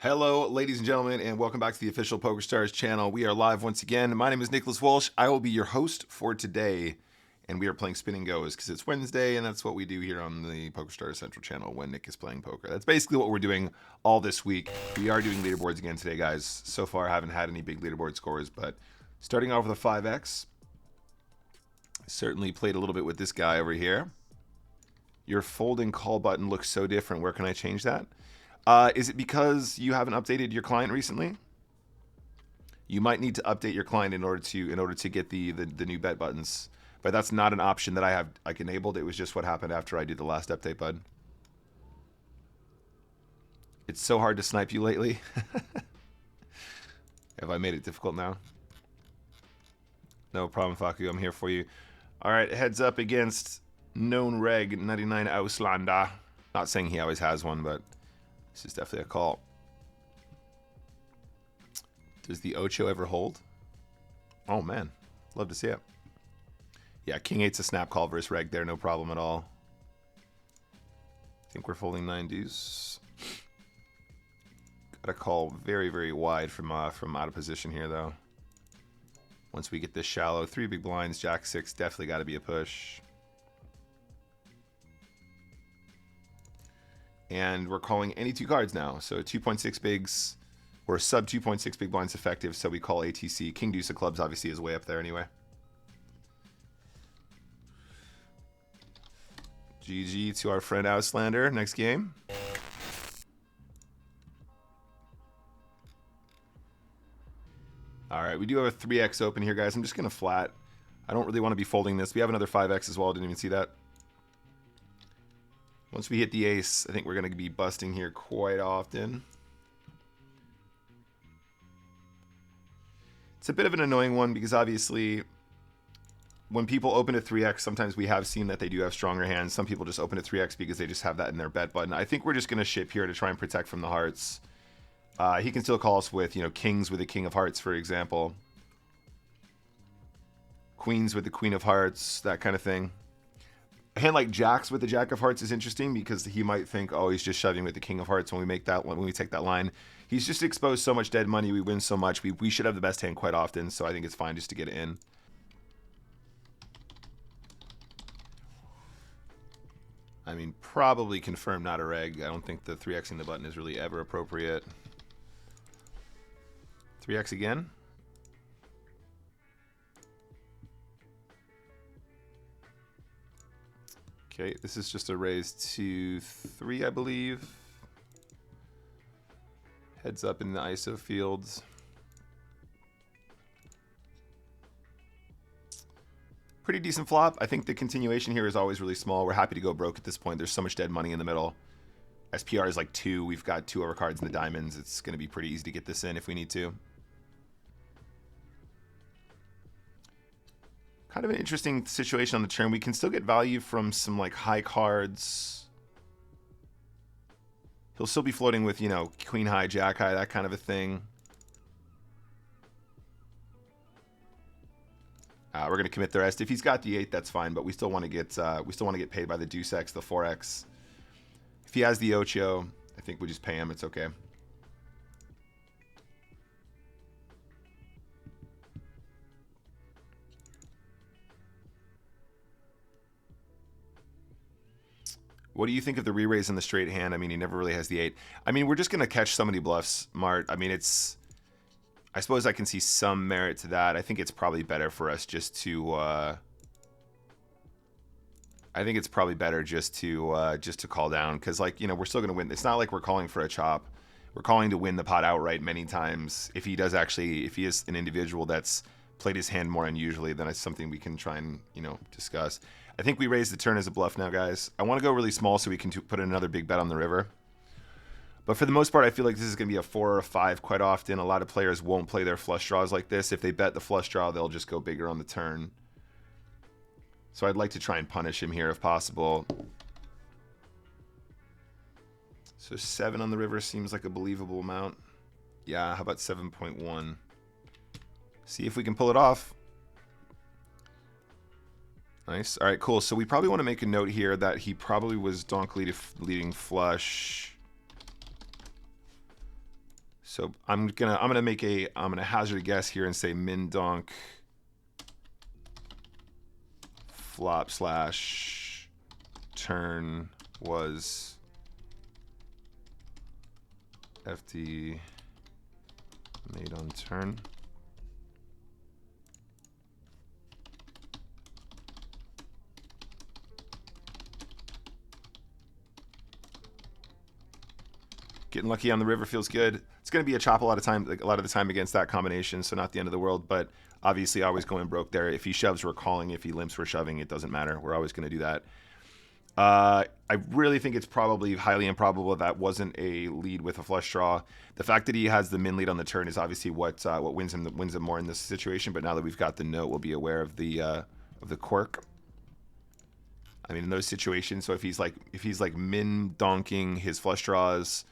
Hello, ladies and gentlemen, and welcome back to the official PokerStars channel. We are live once again. My name is Nicholas Walsh. I will be your host for today, and we are playing Spin Go because it's Wednesday, and that's what we do here on the PokerStars Central channel when Nick is playing poker. That's basically what we're doing all this week. We are doing leaderboards again today, guys. So far, I haven't had any big leaderboard scores, but starting off with a 5x. Certainly played a little bit with this guy over here. Your folding call button looks so different. Where can I change that? Is it because you haven't updated your client recently? You might need to update your client in order to get the new bet buttons. But that's not an option that I have enabled. It was just what happened after I did the last update, bud. It's so hard to snipe you lately. Have I made it difficult now? No problem, Faku. I'm here for you. All right, heads up against known reg 99 Auslander. Not saying he always has one, but this is definitely a call. Does the Ocho ever hold? Oh, man. Love to see it. Yeah, King 8's a snap call versus reg there. No problem at all. I think we're folding 9 deuce. Got to call very, very wide from out of position here, though. Once we get this shallow, 3 big blinds, Jack 6, definitely got to be a push. And we're calling any 2 cards now. So 2.6 bigs, or sub 2.6 big blinds effective, so we call ATC. King deuce of clubs obviously is way up there anyway. GG to our friend Auslander. Next game. All right, we do have a 3x open here, guys. I'm just going to flat. I don't really want to be folding this. We have another 5x as well. Didn't even see that. Once we hit the ace, I think we're going to be busting here quite often. It's a bit of an annoying one because obviously when people open at 3x, sometimes we have seen that they do have stronger hands. Some people just open at 3x because they just have that in their bet button. I think we're just going to ship here to try and protect from the hearts. He can still call us with, kings with the king of hearts, for example. Queens with the queen of hearts, that kind of thing. A hand like jacks with the jack of hearts is interesting because he might think, oh, he's just shoving with the king of hearts when we take that line. He's just exposed so much dead money. We win so much. We should have the best hand quite often, so I think it's fine just to get it in. I mean, probably confirm not a reg. I don't think the 3xing the button is really ever appropriate. 3x again. Okay, this is just a raise to 3, I believe. Heads up in the ISO fields. Pretty decent flop. I think the continuation here is always really small. We're happy to go broke at this point. There's so much dead money in the middle. SPR is like 2. We've got 2 overcards in the diamonds. It's going to be pretty easy to get this in if we need to. Kind of an interesting situation on the turn. We can still get value from some like high cards. He'll still be floating with, queen high, jack high, that kind of a thing. We're going to commit the rest. If he's got the 8, that's fine, but we still want to get paid by the deuce X, the 4x. If he has the Ocho, I think we just pay him. It's okay. What do you think of the re-raise in the straight hand? I mean, he never really has the 8. I mean, we're just going to catch so many bluffs, Mart. I mean, I suppose I can see some merit to that. I think it's probably better for us just to... I think it's probably better just to call down. Because, we're still going to win. It's not like we're calling for a chop. We're calling to win the pot outright many times. If he is an individual that's played his hand more unusually, then it's something we can try and, discuss. I think we raise the turn as a bluff now, guys. I want to go really small so we can put in another big bet on the river. But for the most part, I feel like this is going to be a 4 or a 5 quite often. A lot of players won't play their flush draws like this. If they bet the flush draw, they'll just go bigger on the turn. So I'd like to try and punish him here if possible. So 7 on the river seems like a believable amount. Yeah, how about 7.1? See if we can pull it off. Nice. All right, cool. So we probably want to make a note here that he probably was donk leading flush. So I'm gonna hazard a guess here and say min donk flop slash turn was FD made on turn. Getting lucky on the river feels good. It's going to be a chop a lot of the time against that combination, so not the end of the world, but obviously always going broke there. If he shoves, we're calling. If he limps, we're shoving. It doesn't matter. We're always going to do that. I really think it's probably highly improbable that wasn't a lead with a flush draw. The fact that he has the min lead on the turn is obviously what wins him more in this situation, but now that we've got the note, we'll be aware of the quirk. I mean, in those situations, so if he's like min donking his flush draws,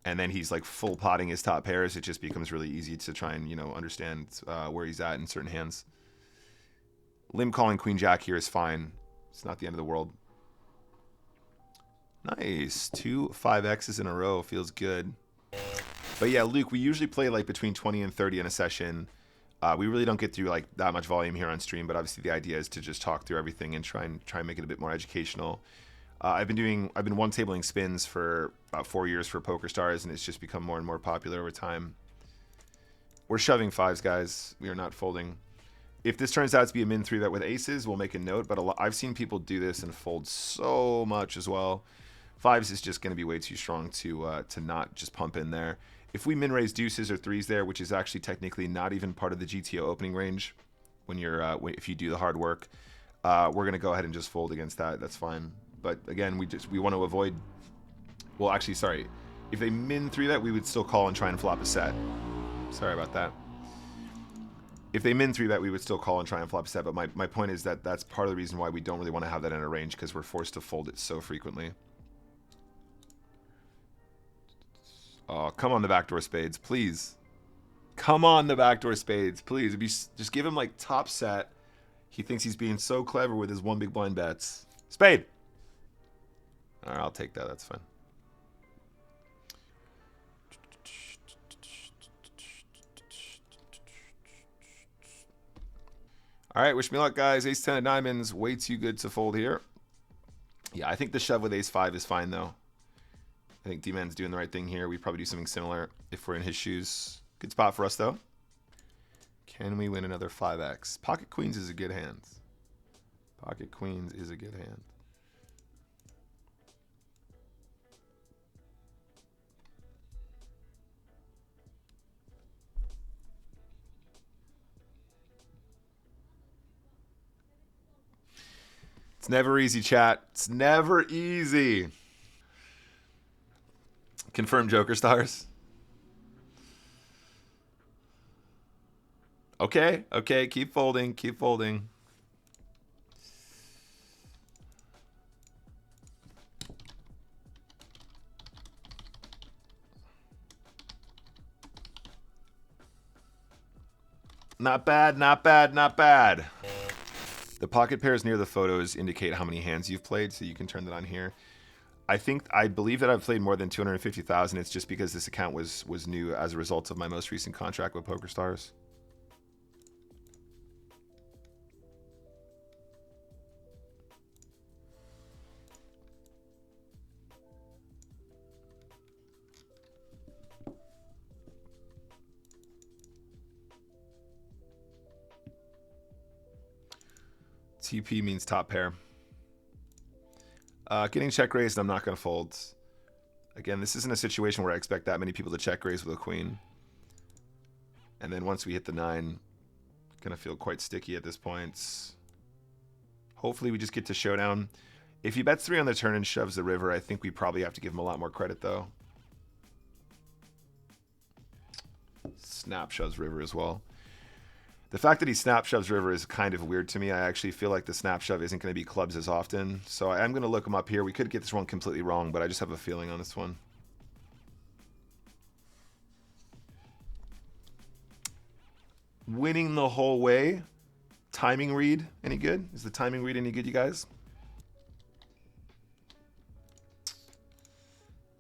and then he's like full potting his top pairs, it just becomes really easy to try and, understand where he's at in certain hands. Limp calling queen jack here is fine. It's not the end of the world. Nice. 2 5Xs in a row. Feels good. But yeah, Luke, we usually play like between 20 and 30 in a session. We really don't get through like that much volume here on stream, but obviously the idea is to just talk through everything and try and make it a bit more educational. I've been one tabling spins for about 4 years for PokerStars, and it's just become more and more popular over time. We're shoving fives, guys. We are not folding. If this turns out to be a min 3-bet with aces, we'll make a note, but I've seen people do this and fold so much as well. Fives is just going to be way too strong to not just pump in there. If we min raise deuces or threes there, which is actually technically not even part of the GTO opening range, when you're if you do the hard work, we're going to go ahead and just fold against that. That's fine. But again, we want to avoid. Well, actually, sorry. If they min 3-bet, we would still call and try and flop a set. Sorry about that. If they min 3-bet, we would still call and try and flop a set. But my point is that that's part of the reason why we don't really want to have that in a range, because we're forced to fold it so frequently. Oh, come on the backdoor spades, please. Come on the backdoor spades, please. If you just give him like top set, he thinks he's being so clever with his one big blind bets. Spade. All right, I'll take that. That's fine. All right, wish me luck, guys. Ace 10 of diamonds, way too good to fold here. Yeah, I think the shove with ace 5 is fine, though. I think D-Man's doing the right thing here. We probably do something similar if we're in his shoes. Good spot for us, though. Can we win another 5x? Pocket queens is a good hand. Pocket queens is a good hand. It's never easy, chat. It's never easy. Confirm Joker stars. Okay, okay, keep folding, keep folding. Not bad, not bad, not bad. The pocket pairs near the photos indicate how many hands you've played, so you can turn that on here. I believe that I've played more than 250,000. It's just because this account was new as a result of my most recent contract with PokerStars. TP means top pair. Getting check raised, I'm not going to fold. Again, this isn't a situation where I expect that many people to check raise with a queen. And then once we hit the 9, going to feel quite sticky at this point. Hopefully we just get to showdown. If he bets 3 on the turn and shoves the river, I think we probably have to give him a lot more credit, though. Snap shoves river as well. The fact that he snap shoves river is kind of weird to me. I actually feel like the snap shove isn't going to be clubs as often. So I am going to look him up here. We could get this one completely wrong, but I just have a feeling on this one. Winning the whole way. Timing read any good? Is the timing read any good, you guys?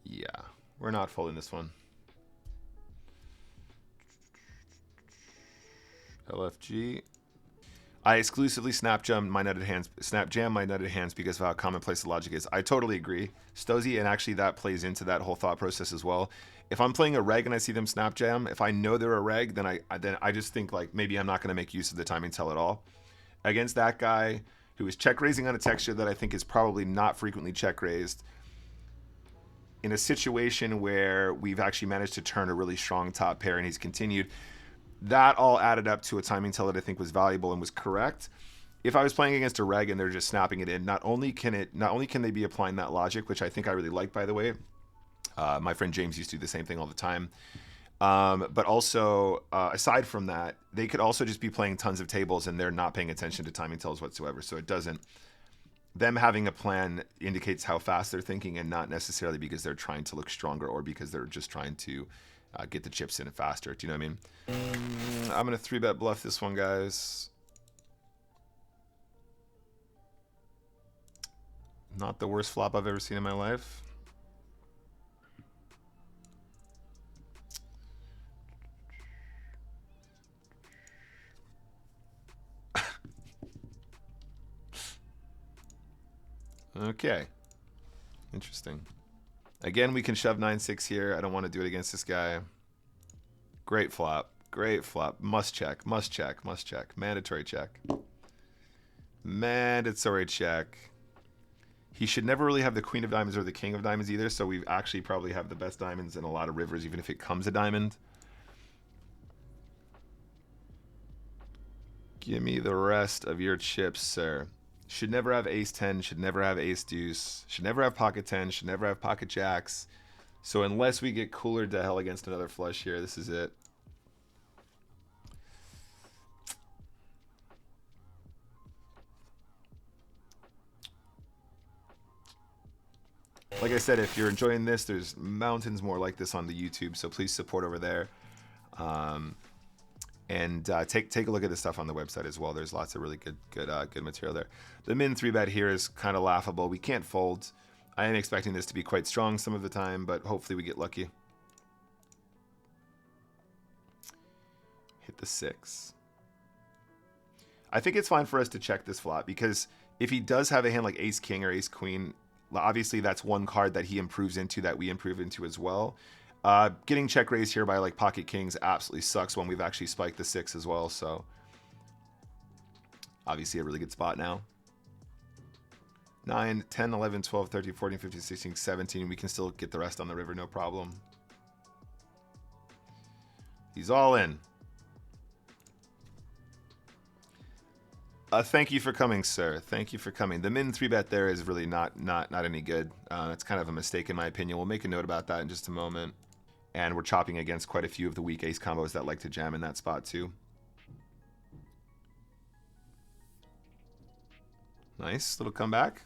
Yeah, we're not folding this one. LFG. I exclusively snap jam my nutted hands because of how commonplace the logic is. I totally agree, Stozy, and actually that plays into that whole thought process as well. If I'm playing a reg and I see them snap jam, if I know they're a reg, then I just think like maybe I'm not going to make use of the timing tell at all. Against that guy who is check raising on a texture that I think is probably not frequently check raised, in a situation where we've actually managed to turn a really strong top pair and he's continued, that all added up to a timing tell that I think was valuable and was correct. If I was playing against a reg and they're just snapping it in, not only can they be applying that logic, which I think I really like, by the way. My friend James used to do the same thing all the time. But also, aside from that, they could also just be playing tons of tables and they're not paying attention to timing tells whatsoever. So it doesn't. Them having a plan indicates how fast they're thinking, and not necessarily because they're trying to look stronger or because they're just trying to get the chips in faster. Do you know what I mean? I'm going to 3-bet bluff this one, guys. Not the worst flop I've ever seen in my life. Okay. Interesting. Again, we can shove 9-6 here. I don't want to do it against this guy. Great flop. Great flop. Must check. Must check. Must check. Mandatory check. Mandatory check. He should never really have the queen of diamonds or the king of diamonds either, so we actually probably have the best diamonds in a lot of rivers, even if it comes a diamond. Give me the rest of your chips, sir. Should never have ace 10, should never have ace deuce, should never have pocket 10, should never have pocket jacks. So unless we get cooler to hell against another flush here, this is it. Like I said, if you're enjoying this, there's mountains more like this on the YouTube, so please support over there. And take a look at the stuff on the website as well. There's lots of really good material there. The min 3-bet here is kind of laughable. We can't fold. I am expecting this to be quite strong some of the time, but hopefully we get lucky. Hit the 6. I think it's fine for us to check this flop, because if he does have a hand like ace king or ace queen, obviously that's one card that he improves into that we improve into as well. Getting check raised here by like pocket kings absolutely sucks when we've actually spiked the 6 as well. So obviously a really good spot now. 9, 10, 11, 12, 13, 14, 15, 16, 17. We can still get the rest on the river, no problem. He's all in. Thank you for coming, sir. Thank you for coming. The min 3-bet there is really not any good. It's kind of a mistake in my opinion. We'll make a note about that in just a moment. And we're chopping against quite a few of the weak ace combos that like to jam in that spot too. Nice little comeback.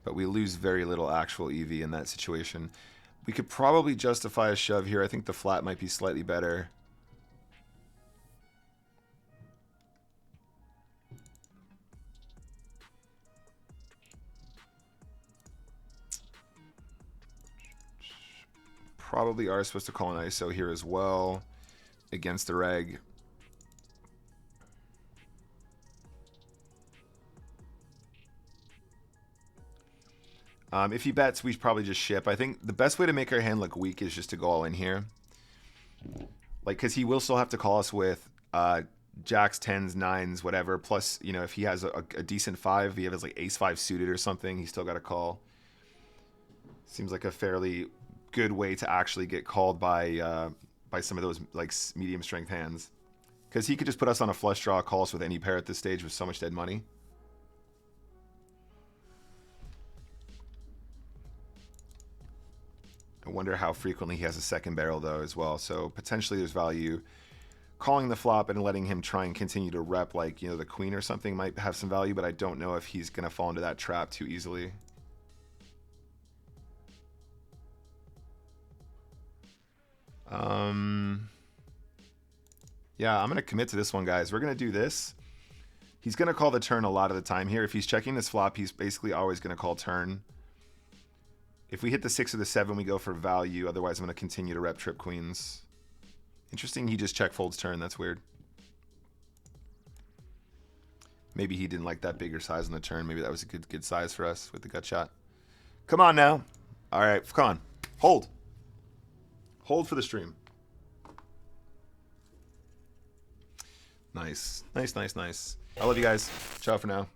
But we lose very little actual EV in that situation. We could probably justify a shove here. I think the flat might be slightly better. Probably are supposed to call an ISO here as well against the reg. If he bets, we probably just ship. I think the best way to make our hand look weak is just to go all in here. Like, because he will still have to call us with jacks, 10s, 9s, whatever. Plus, you know, if he has a decent 5, if he has like ace 5 suited or something, he's still got to call. Seems like a fairly good way to actually get called by some of those like medium strength hands, because he could just put us on a flush draw, call us with any pair at this stage with so much dead money. I wonder how frequently he has a second barrel though as well, so potentially there's value. Calling the flop and letting him try and continue to rep like, you know, the queen or something might have some value, but I don't know if he's gonna fall into that trap too easily. Yeah, I'm going to commit to this one, guys. We're going to do this. He's going to call the turn a lot of the time here. If he's checking this flop, he's basically always going to call turn. If we hit the 6 or the 7, we go for value. Otherwise, I'm going to continue to rep trip queens. Interesting. He just check folds turn. That's weird. Maybe he didn't like that bigger size on the turn. Maybe that was a good size for us with the gut shot. Come on now. All right, come on. Hold. Hold for the stream. Nice. Nice, nice, nice. I love you guys. Ciao for now.